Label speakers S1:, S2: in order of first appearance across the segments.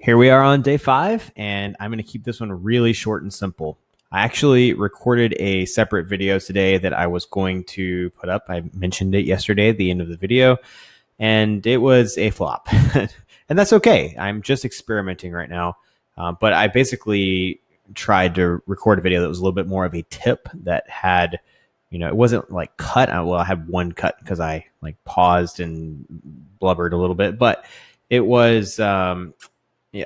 S1: Here we are on day 5, and I'm going to keep this one really short and simple. I actually recorded a separate video today that I was going to put up. I mentioned it yesterday at the end of the video, and it was a flop. And that's okay. I'm just experimenting right now. But I basically tried to record a video that was a little bit more of a tip that had, it wasn't like cut. Well, I had one cut because I like paused and blubbered a little bit, but it was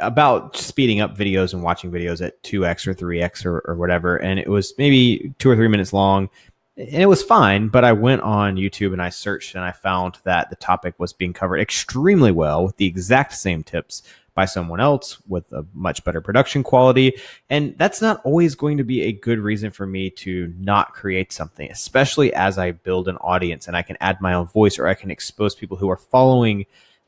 S1: about speeding up videos and watching videos at 2x or 3x or whatever. And it was maybe 2 or 3 minutes long. And it was fine, but I went on YouTube and I searched and I found that the topic was being covered extremely well with the exact same tips by someone else with a much better production quality. And that's not always going to be a good reason for me to not create something, especially as I build an audience and I can add my own voice or I can expose people who are following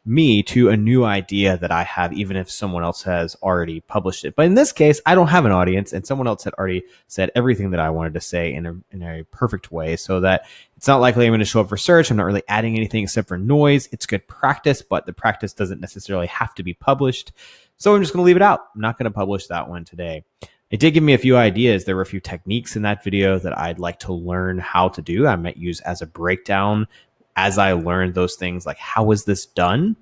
S1: me to a new idea that I have, even if someone else has already published it. But in this case, I don't have an audience and someone else had already said everything that I wanted to say in a perfect way, so that it's not likely I'm going to show up for search. I'm not really adding anything except for noise. It's good practice, but the practice doesn't necessarily have to be published. So I'm just going to leave it out. I'm not going to publish that one today. It did give me a few ideas. There were a few techniques in that video that I'd like to learn how to do. I might use as a breakdown as I learned those things, like how is this done?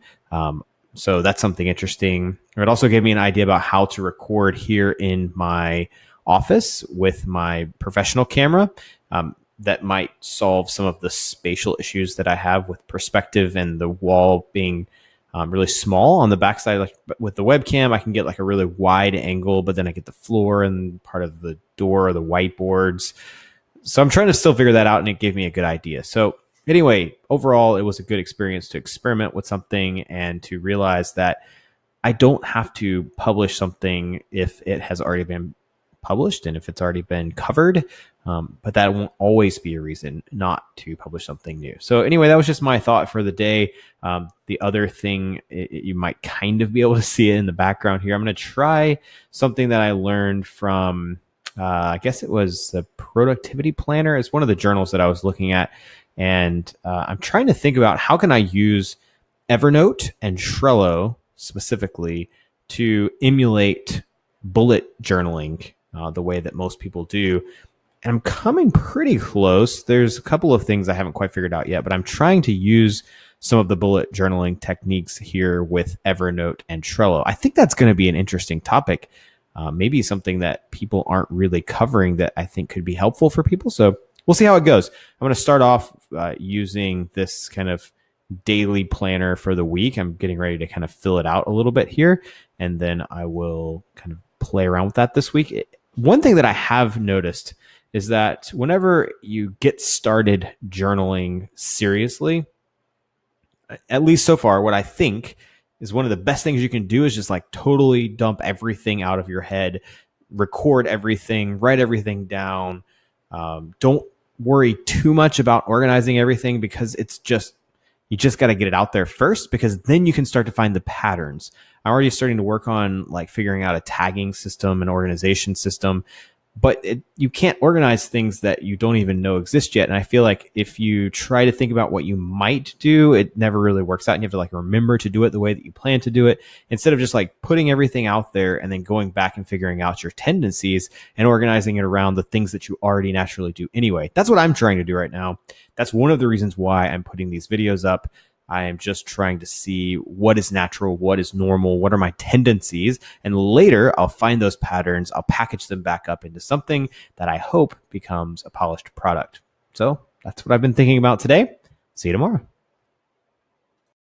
S1: So that's something interesting. It also gave me an idea about how to record here in my office with my professional camera. That might solve some of the spatial issues that I have with perspective and the wall being really small on the backside. Like with the webcam, I can get like a really wide angle, but then I get the floor and part of the door or the whiteboards. So I'm trying to still figure that out, and it gave me a good idea. So anyway, overall, it was a good experience to experiment with something and to realize that I don't have to publish something if it has already been published and if it's already been covered. But that won't always be a reason not to publish something new. So anyway, that was just my thought for the day. The other thing, you might kind of be able to see it in the background here. I'm going to try something that I learned from, I guess it was the Productivity Planner. It's one of the journals that I was looking at. And I'm trying to think about how can I use Evernote and Trello specifically to emulate bullet journaling the way that most people do. And I'm coming pretty close. There's a couple of things I haven't quite figured out yet, but I'm trying to use some of the bullet journaling techniques here with Evernote and Trello. I think that's going to be an interesting topic. Maybe something that people aren't really covering that I think could be helpful for people. So we'll see how it goes. I'm going to start off using this kind of daily planner for the week. I'm getting ready to kind of fill it out a little bit here, and then I will kind of play around with that this week. One thing that I have noticed is that whenever you get started journaling seriously, at least so far, what I think is one of the best things you can do is just like totally dump everything out of your head, record everything, write everything down. Don't worry too much about organizing everything, because you just got to get it out there first, because then you can start to find the patterns. I'm already starting to work on like figuring out a tagging system, an organization system, but you can't organize things that you don't even know exist yet. And I feel like if you try to think about what you might do, it never really works out. And you have to like remember to do it the way that you plan to do it, instead of just like putting everything out there and then going back and figuring out your tendencies and organizing it around the things that you already naturally do anyway. That's what I'm trying to do right now. That's one of the reasons why I'm putting these videos up. I am just trying to see what is natural, what is normal, what are my tendencies, and later I'll find those patterns, I'll package them back up into something that I hope becomes a polished product. So that's what I've been thinking about today. See you tomorrow.